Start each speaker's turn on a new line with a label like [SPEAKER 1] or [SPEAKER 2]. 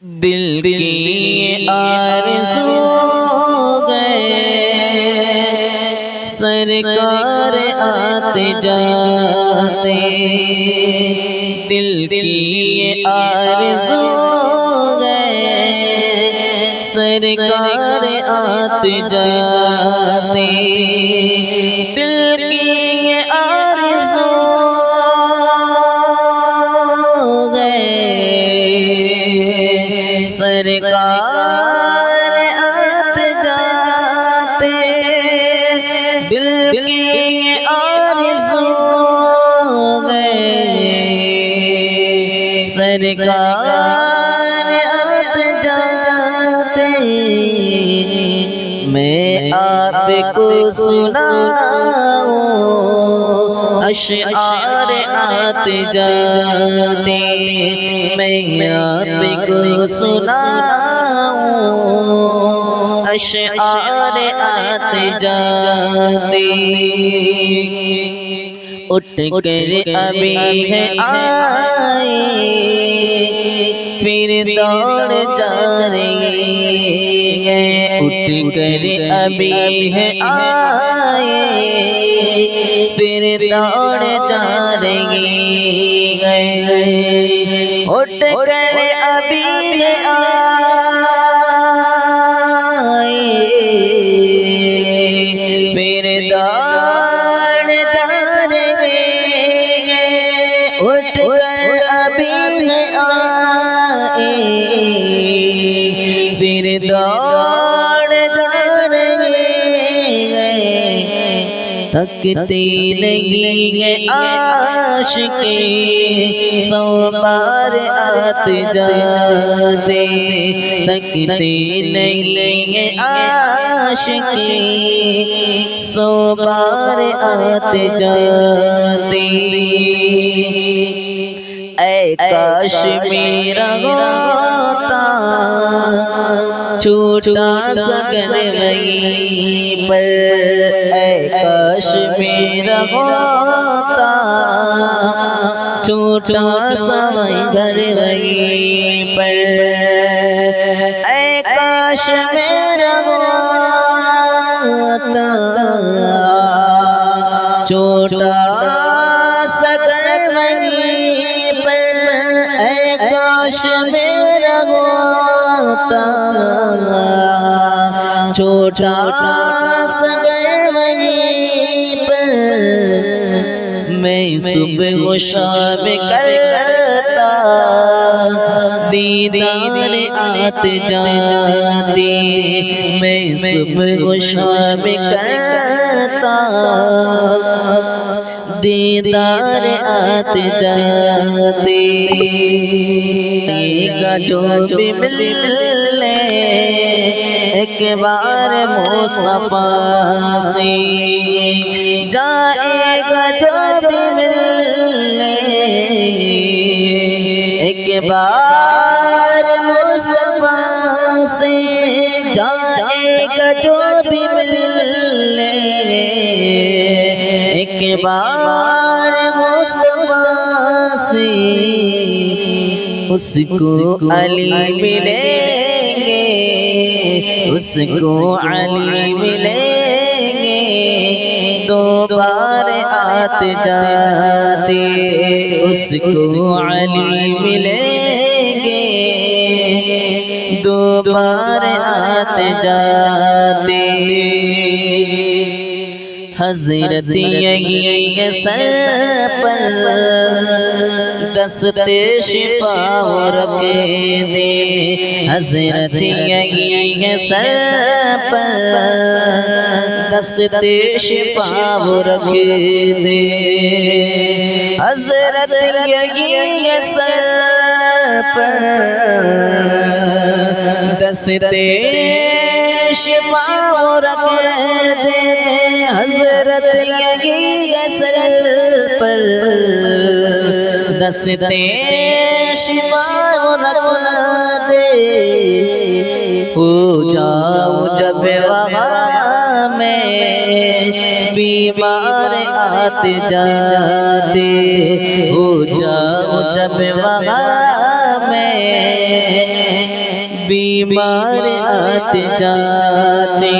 [SPEAKER 1] دل کی آرزو گئے سرکار آتے جاتے، دل کی آرزو گئے سرکار آتے جاتے، دل کی آرزو سرکار آتے جاتے، دل کی آرزو گئے سرکار آتے جاتے، میں آپ کو سناؤں اشعار آتے جاتے، میں آپ کو سناؤں اشعار آتے جاتے، اٹھ کر ابھی ہے آئے پھر دوڑ جا رہی ہے، اٹھ کر ابھی ہے آئے پھر دوڑ جا رہی ہے، اٹھ کر ابھی ہے آئے پھر دوڑ جا رہی ہے، اٹھ کر ابھی ہے آئے پھر دوڑ جا رہی ہے، تھکتے نہیں ہیں عاشقیں سو بار آتے جاتے، تھکتے نہیں ہیں عاشقیں سو بار آتے جاتے، اے کاش میرا ہوتا چھوٹا سا گھر وہیں پر، اے کاش میرا ہوتا چھوٹا سا گھر وہیں پر، اے کاش میرا ہوتا چھوٹا سا گھر وہیں پر، اے کاش میرا ہوتا چھوٹا سا گھر وہیں پر، میں صبح و شام کرتا دیدار آتے جاتے، میں صبح و شام کرتا دیدار آتے جاتے، گا جو بھی ملے ایک بار مصطفیٰ سے، جائے گا جو بھی ملے ایک بار مصطفیٰ سے، جائے گا جو بھی ملے ایک بار مصطفیٰ سے، اس کو علی ملیں گے، اس کو علی ملیں گے، دو بار آتے جاتے، اس کو علی ملیں گے، دو بار آتے جاتے، حضرت یہی ہے سر پر دست شفا وہ رکھ دے، حضرت یہی ہے سر پر دست شفا وہ رکھ دے، حضرت یہی ہے سر پر دست شفا وہ رکھ دے، حضرت یہی ہے سر پر دست شفا وہ رکھ دے، ہو جاؤ جب وہاں میں بیمار آتے جاتے، ہو جاؤ جب وہاں میں بیمار آتے جاتے